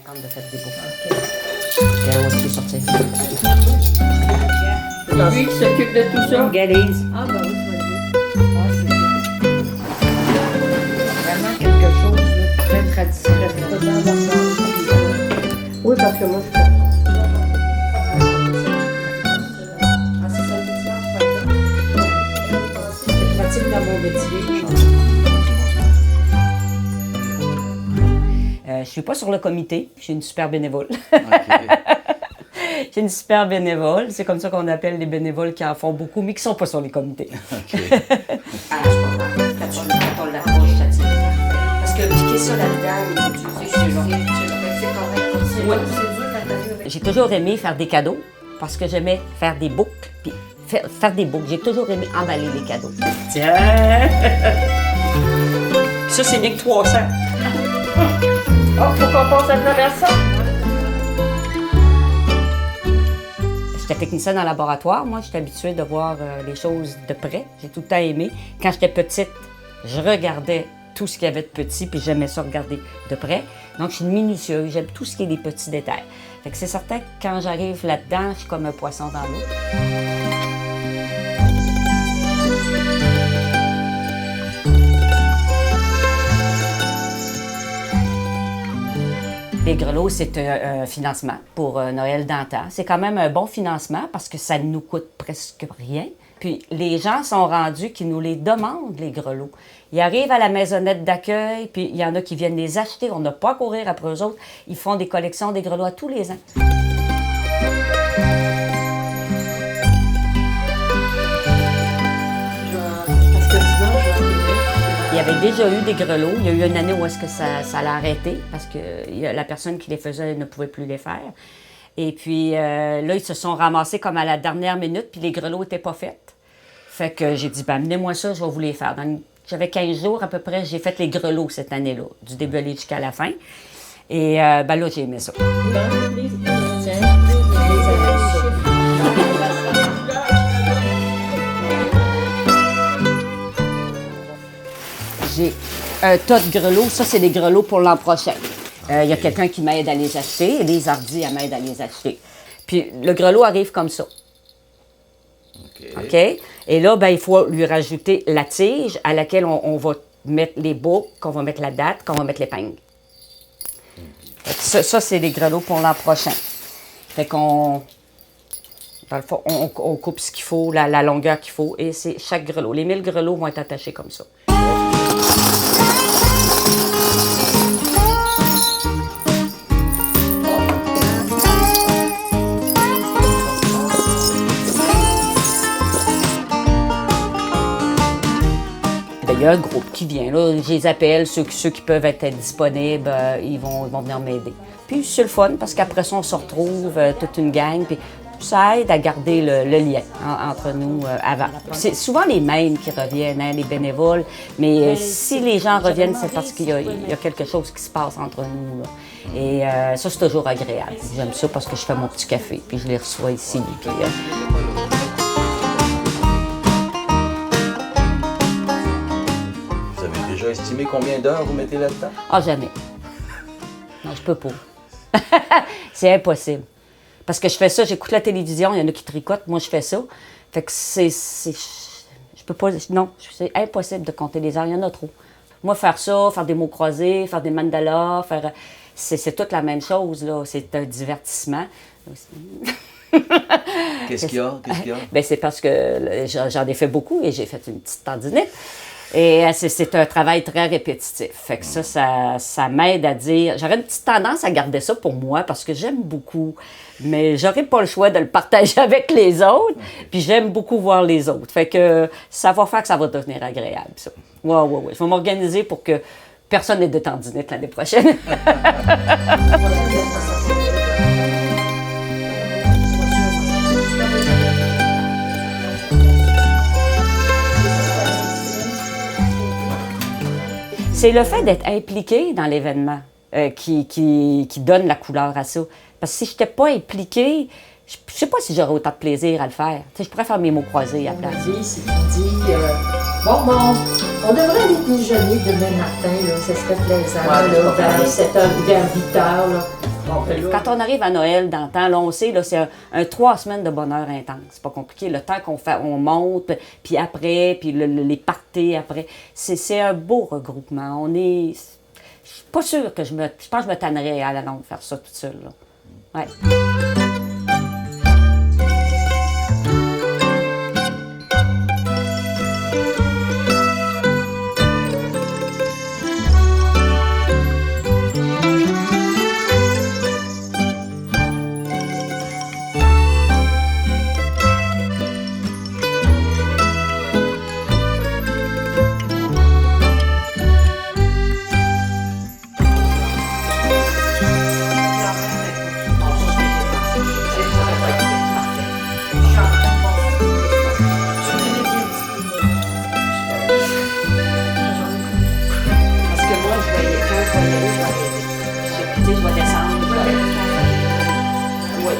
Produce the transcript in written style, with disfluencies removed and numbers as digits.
50 de faire des boucles. OK. On va sortir. C'est lui qui s'occupe de tout ça? Galise. Ah, ben oui, c'est vrai. Ah, c'est bien. Vraiment quelque chose de très traditionnel. Oui, parce que moi, je fais. Ah, c'est ça le métier, c'est pratique dans mon métier. Je suis pas sur le comité, je suis une super bénévole. OK. Je suis une super bénévole. C'est comme ça qu'on appelle les bénévoles qui en font beaucoup, mais qui sont pas sur les comités. OK. Ah, c'est pas grave. Quand on l'approche, ça tire. Parce que piquer ça là-dedans, tu sais, c'est long. C'est correct comme c'est. Oui. C'est dur quand t'arrives avec. J'ai toujours aimé faire des cadeaux parce que j'aimais faire des boucles. Puis faire des boucles. J'ai toujours aimé emballer les cadeaux. Tiens! Ça, c'est bien que 300. Oh, faut qu'on passe à travers ça. J'étais technicienne en laboratoire. Moi, j'étais habituée de voir les choses de près. J'ai tout le temps aimé. Quand j'étais petite, je regardais tout ce qu'il y avait de petit, puis j'aimais ça regarder de près. Donc, je suis une minutieuse. J'aime tout ce qui est des petits détails. Fait que c'est certain que quand j'arrive là-dedans, je suis comme un poisson dans l'eau. Les grelots, c'est un financement pour Noël d'antan. C'est quand même un bon financement parce que ça ne nous coûte presque rien. Puis les gens sont rendus qui nous les demandent, les grelots. Ils arrivent à la maisonnette d'accueil, puis il y en a qui viennent les acheter. On n'a pas à courir après eux autres. Ils font des collections des grelots à tous les ans. Il y avait déjà eu des grelots. Il y a eu une année où est-ce que ça l'a arrêté parce que la personne qui les faisait ne pouvait plus les faire. Et puis là, ils se sont ramassés comme à la dernière minute, puis les grelots n'étaient pas faits. Fait que j'ai dit, ben amenez-moi ça, je vais vous les faire. J'avais 15 jours à peu près, j'ai fait les grelots cette année-là, du début jusqu'à la fin. Et ben là, j'ai aimé ça. J'ai un tas de grelots. Ça, c'est des grelots pour l'an prochain. Il y a quelqu'un qui m'aide à les acheter et les hardis, elle m'aide à les acheter. Puis le grelot arrive comme ça. OK? Et là, ben, il faut lui rajouter la tige à laquelle on va mettre les boucles, qu'on va mettre la date, qu'on va mettre l'épingle. Ça, c'est les grelots pour l'an prochain. Fait qu'on... Dans le fond, on coupe ce qu'il faut, la longueur qu'il faut, et c'est chaque grelot. Les 1000 grelots vont être attachés comme ça. Il y a un groupe qui vient, là, je les appelle, ceux qui peuvent être disponibles, ils vont venir m'aider. Puis c'est le fun, parce qu'après ça, on se retrouve toute une gang, puis ça aide à garder le lien entre nous avant. C'est souvent les mêmes qui reviennent, hein, les bénévoles, mais si les gens reviennent, c'est parce qu'il y a quelque chose qui se passe entre nous, là. Et ça, c'est toujours agréable. J'aime ça parce que je fais mon petit café, puis je les reçois ici. Puis, Vous avez déjà estimé combien d'heures vous mettez là-dedans? Ah, jamais. Non, je peux pas. C'est impossible. Parce que je fais ça, j'écoute la télévision, il y en a qui tricotent, moi je fais ça. Fait que je peux pas, non, c'est impossible de compter les heures, il y en a trop. Moi, faire ça, faire des mots croisés, faire des mandalas, c'est toute la même chose, là. C'est un divertissement. Qu'est-ce qu'il y a? Bien, c'est parce que j'en ai fait beaucoup et j'ai fait une petite tendinite. Et c'est un travail très répétitif. Fait que ça m'aide à dire... J'aurais une petite tendance à garder ça pour moi parce que j'aime beaucoup, mais j'aurais pas le choix de le partager avec les autres. Puis j'aime beaucoup voir les autres. Fait que ça va faire que ça va devenir agréable, ça. Ouais. Je vais m'organiser pour que personne n'ait de tendinite l'année prochaine. C'est le fait d'être impliqué dans l'événement qui donne la couleur à ça. Parce que si je n'étais pas impliquée, je ne sais pas si j'aurais autant de plaisir à le faire. Tu sais, je pourrais faire mes mots croisés à la place. C'est qu'il dit, bon, on devrait aller déjeuner demain matin, là, ça serait plaisant, là, vers 7h, vers 8h. Là. Quand on arrive à Noël, dans le temps, là, on sait, là, c'est un 3 semaines de bonheur intense. C'est pas compliqué. Le temps qu'on fait, on monte, puis après, puis les parties après. C'est un beau regroupement. On est... Je suis pas sûre que je pense que je me tannerais à la longue faire ça toute seule, là. Ouais. Je vais descendre. Ouais,